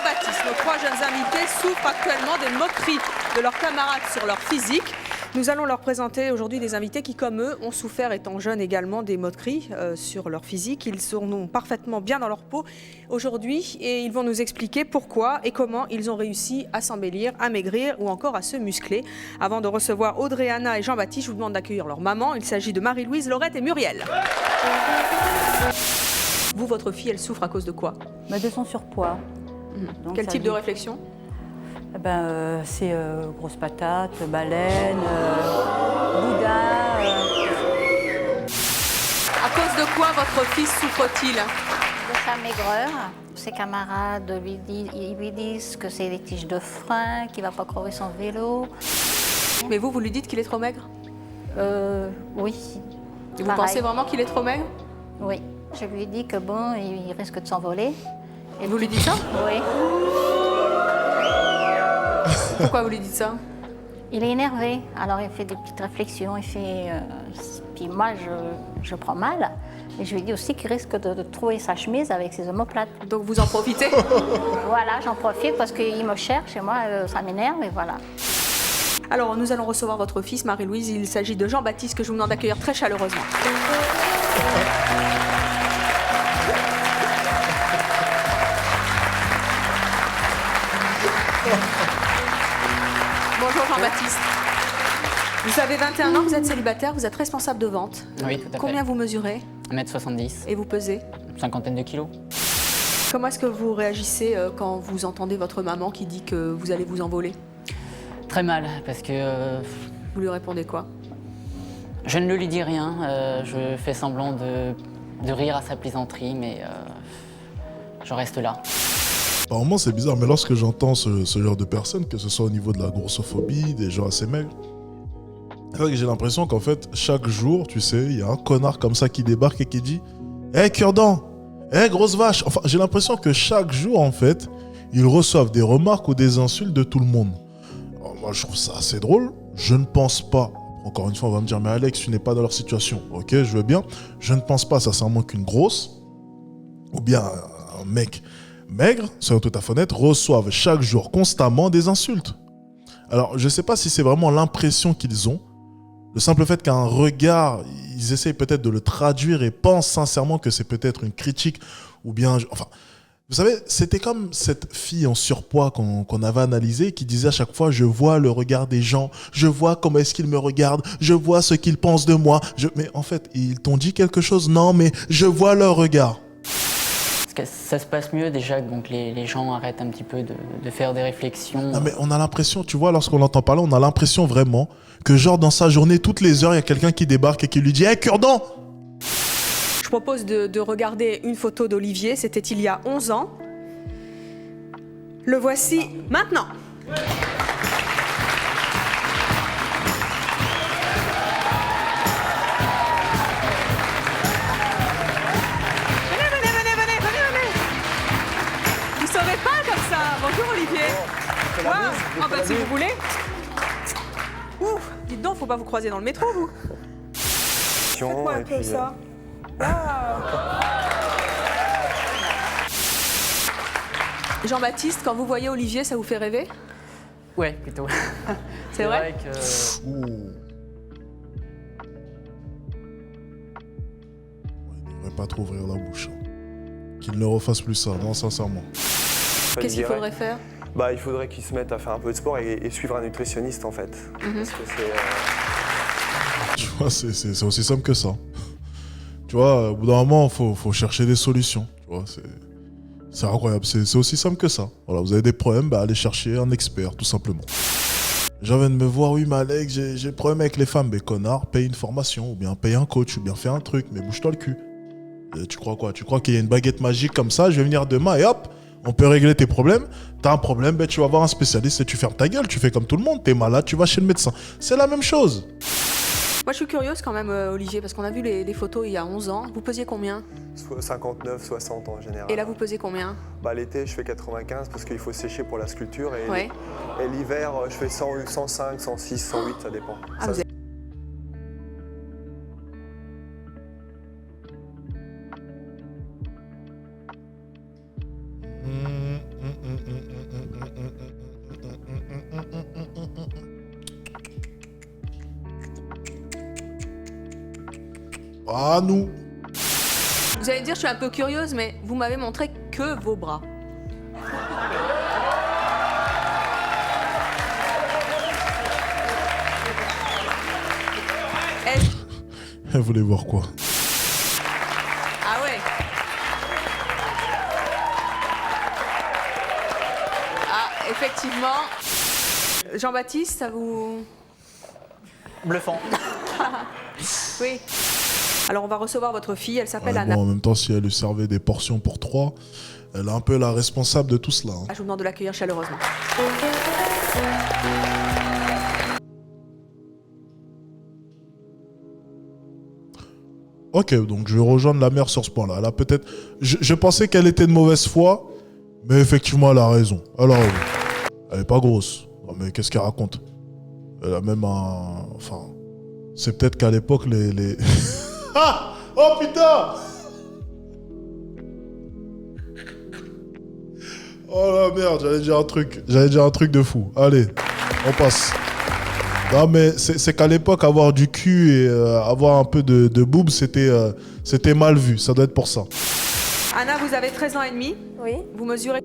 Jean-Baptiste. Nos 3 jeunes invités souffrent actuellement des moqueries de leurs camarades sur leur physique. Nous allons leur présenter aujourd'hui des invités qui, comme eux, ont souffert étant jeunes également des moqueries sur leur physique. Ils seront parfaitement bien dans leur peau aujourd'hui et ils vont nous expliquer pourquoi et comment ils ont réussi à s'embellir, à maigrir ou encore à se muscler. Avant de recevoir Audrey, Anna et Jean-Baptiste, je vous demande d'accueillir leur maman. Il s'agit de Marie-Louise, Laurette et Muriel. Vous, votre fille, elle souffre à cause de quoi? De son surpoids. Donc, quel type de réflexion? C'est grosse patate, baleine, boudin. À cause de quoi votre fils souffre-t-il? De sa maigreur. Ses camarades lui disent que c'est des tiges de frein, qu'il ne va pas crever son vélo. Mais vous lui dites qu'il est trop maigre? Oui. Et vous pensez vraiment qu'il est trop maigre? Oui. Je lui ai dit que bon, il risque de s'envoler. Et vous lui dites ça? Oui. Pourquoi vous lui dites ça? Il est énervé, alors il fait des petites réflexions, puis moi je prends mal, et je lui dis aussi qu'il risque de trouver sa chemise avec ses omoplates. Donc vous en profitez? Voilà, j'en profite parce qu'il me cherche et moi ça m'énerve et voilà. Alors nous allons recevoir votre fils, Marie-Louise. Il s'agit de Jean-Baptiste que je vous demande d'accueillir très chaleureusement. Bonjour Jean-Baptiste. Vous avez 21 ans, vous êtes célibataire, vous êtes responsable de vente. Oui, tout à fait. Combien vous mesurez? 1m70. Et vous pesez? Une cinquantaine de kilos. Comment est-ce que vous réagissez quand vous entendez votre maman qui dit que vous allez vous envoler? Très mal, parce que Vous lui répondez quoi? je ne lui dis rien. Je fais semblant de rire à sa plaisanterie, mais je reste là. Apparemment, c'est bizarre, mais lorsque j'entends ce genre de personnes, que ce soit au niveau de la grossophobie, des gens assez maigres, c'est vrai que j'ai l'impression qu'en fait, chaque jour, tu sais, il y a un connard comme ça qui débarque et qui dit « Hé, cure-dent! Hé, grosse vache !» Enfin, j'ai l'impression que chaque jour, en fait, ils reçoivent des remarques ou des insultes de tout le monde. Alors, moi, je trouve ça assez drôle. Je ne pense pas, encore une fois, on va me dire « Mais Alex, tu n'es pas dans leur situation. » Ok, je veux bien. Je ne pense pas sincèrement qu'une grosse, ou bien un mec maigre, soyons tout à fait honnêtes, reçoivent chaque jour constamment des insultes. Alors, je ne sais pas si c'est vraiment l'impression qu'ils ont, le simple fait qu'un regard, ils essayent peut-être de le traduire et pensent sincèrement que c'est peut-être une critique, ou bien... Enfin, vous savez, c'était comme cette fille en surpoids qu'on avait analysée qui disait à chaque fois « Je vois le regard des gens, je vois comment est-ce qu'ils me regardent, je vois ce qu'ils pensent de moi. » Mais en fait, ils t'ont dit quelque chose? Non, mais je vois leur regard. Parce que ça se passe mieux déjà, donc les gens arrêtent un petit peu de faire des réflexions. Non mais on a l'impression, tu vois, lorsqu'on l'entend parler, on a l'impression vraiment que genre dans sa journée, toutes les heures, il y a quelqu'un qui débarque et qui lui dit « Hé, cure-dent !» Je propose de regarder une photo d'Olivier, c'était il y a 11 ans. Le voici maintenant. Vous serez pas comme ça. Bonjour Olivier. Ah bah si vous voulez. Ouf, dites donc, faut pas vous croiser dans le métro, vous. Faites-moi un peu ça. Jean-Baptiste, quand vous voyez Olivier, ça vous fait rêver? Ouais, plutôt. C'est vrai que... Ouh. Il ne devrait pas trop ouvrir la bouche. Qu'il ne refasse plus ça, non, sincèrement. Qu'est-ce qu'il faudrait faire? Il faudrait qu'ils se mettent à faire un peu de sport et suivre un nutritionniste en fait. Parce que Tu vois, c'est aussi simple que ça. Tu vois, au bout d'un moment, faut chercher des solutions. Tu vois, c'est incroyable, c'est aussi simple que ça. Voilà, vous avez des problèmes, allez chercher un expert, tout simplement. Les gens viennent me voir, oui, mais Alex, j'ai le problème avec les femmes. Mais connard, paye une formation, ou bien paye un coach, ou bien fais un truc, mais bouge-toi le cul. Et tu crois quoi? Tu crois qu'il y a une baguette magique comme ça, je vais venir demain et hop, on peut régler tes problèmes. T'as un problème, tu vas voir un spécialiste et tu fermes ta gueule, tu fais comme tout le monde, t'es malade, tu vas chez le médecin. C'est la même chose. Moi, je suis curieuse quand même, Olivier, parce qu'on a vu les photos il y a 11 ans. Vous pesiez combien? 59, 60 en général. Et là, vous pesez combien? L'été, je fais 95 parce qu'il faut sécher pour la sculpture. Et, Ouais. et l'hiver, je fais 100, 105, 106, 108, ça dépend. Ah, Ça, vous êtes- Ah, nous. Vous allez me dire, je suis un peu curieuse, mais vous m'avez montré que vos bras. Elle voulait voir quoi? Ah ouais. Ah, effectivement. Jean-Baptiste, ça vous... Bluffant. Oui. Alors on va recevoir votre fille, elle s'appelle Ouais, Anna. bon, en même temps, si elle lui servait des portions pour 3, elle est un peu la responsable de tout cela. Hein. Je vous demande de l'accueillir chaleureusement. Ok, donc je vais rejoindre la mère sur ce point-là. Elle a peut-être... Je pensais qu'elle était de mauvaise foi, mais effectivement, elle a raison. Elle a raison. Elle est pas grosse. Non, mais qu'est-ce qu'elle raconte? Elle a même un... Enfin... C'est peut-être qu'à l'époque, les... Ah! Oh putain! Oh la merde, j'allais dire un truc. J'allais dire un truc de fou. Allez, on passe. Non mais c'est qu'à l'époque, avoir du cul et avoir un peu de boobs, c'était mal vu. Ça doit être pour ça. Anna, vous avez 13 ans et demi. Oui. Vous mesurez...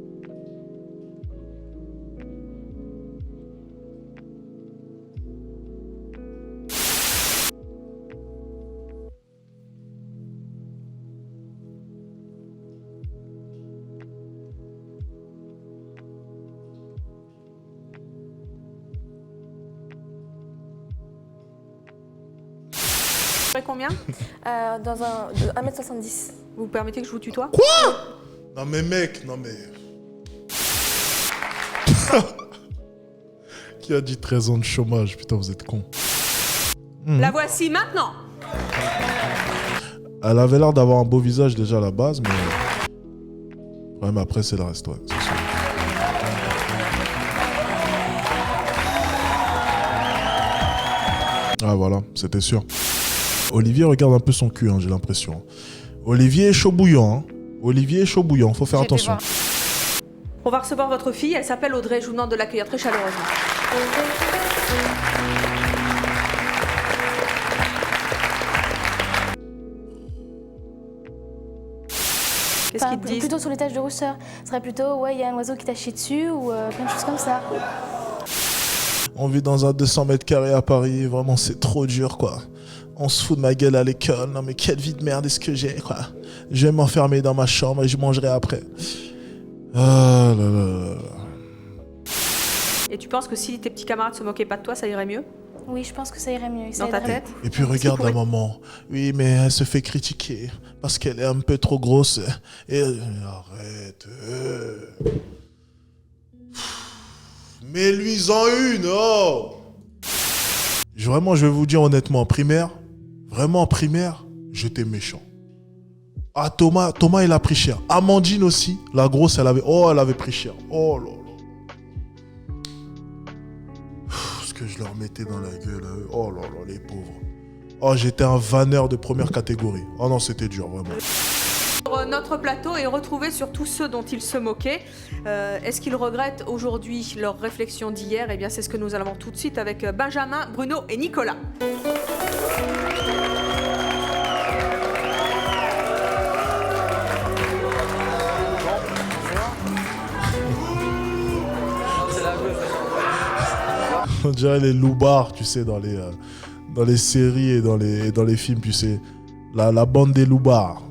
combien? Dans un de 1m70. Vous permettez que je vous tutoie? Non mais mec, non mais... Qui a dit 13 ans de chômage? Putain, vous êtes con. La voici maintenant. Elle avait l'air d'avoir un beau visage déjà à la base, mais... Ouais, mais après, c'est le reste, ouais, c'est sûr. Ah, voilà, c'était sûr. Olivier regarde un peu son cul, hein, j'ai l'impression. Olivier est chaud bouillant, hein. Olivier est chaud bouillant, faut faire attention. On va recevoir votre fille, elle s'appelle Audrey, je vous demande de l'accueillir très chaleureusement. Qu'est-ce qu'ils te disent? Plutôt sur les taches de rousseur. Ce serait plutôt, ouais, il y a un oiseau qui t'a chié dessus ou plein de choses comme ça. On vit dans un 200 mètres carrés à Paris, vraiment c'est trop dur quoi. On se fout de ma gueule à l'école, non mais quelle vie de merde est-ce que j'ai quoi. Je vais m'enfermer dans ma chambre et je mangerai après. Ah là là là. Et tu penses que si tes petits camarades se moquaient pas de toi, ça irait mieux? Oui, je pense que ça irait mieux. Dans ta tête? Et puis regarde la maman. Oui mais elle se fait critiquer parce qu'elle est un peu trop grosse. Et arrête. Mais lui-en une, oh! Vraiment, je vais vous dire honnêtement, en primaire, vraiment en primaire, j'étais méchant. Ah, Thomas, il a pris cher. Amandine aussi, la grosse, elle avait pris cher. Oh là là. Ce que je leur mettais dans la gueule, à eux. Oh là là, les pauvres. Oh, j'étais un vanneur de première catégorie. Oh non, c'était dur, vraiment. Notre plateau est retrouvé sur tous ceux dont ils se moquaient. Est-ce qu'ils regrettent aujourd'hui leur réflexion d'hier? Eh bien, c'est ce que nous allons voir tout de suite avec Benjamin, Bruno et Nicolas. On dirait les loupards, tu sais, dans les séries et dans les films, tu sais. La bande des loupards.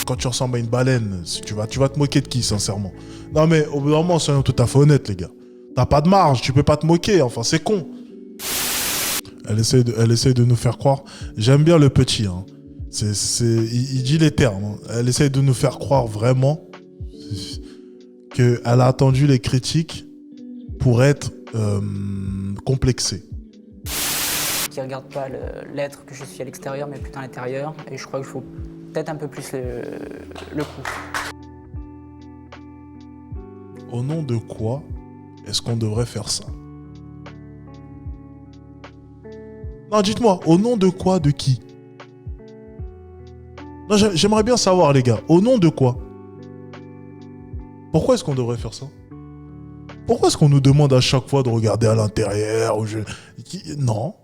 Quand tu ressembles à une baleine, tu vas te moquer de qui, sincèrement? Non mais au bout d'un moment, soyons tout à fait honnêtes, les gars. T'as pas de marge, tu peux pas te moquer, enfin c'est con. Elle essaie de nous faire croire. J'aime bien le petit, hein. Il dit les termes. Hein. Elle essaie de nous faire croire vraiment qu'elle a attendu les critiques pour être complexée. Qui ne regarde pas l'être que je suis à l'extérieur, mais plutôt à l'intérieur. Et je crois qu'il faut peut-être un peu plus le coup. Au nom de quoi est-ce qu'on devrait faire ça? Non, dites-moi, au nom de quoi, de qui? Non, j'aimerais bien savoir, les gars, au nom de quoi? Pourquoi est-ce qu'on devrait faire ça? Pourquoi est-ce qu'on nous demande à chaque fois de regarder à l'intérieur? Non.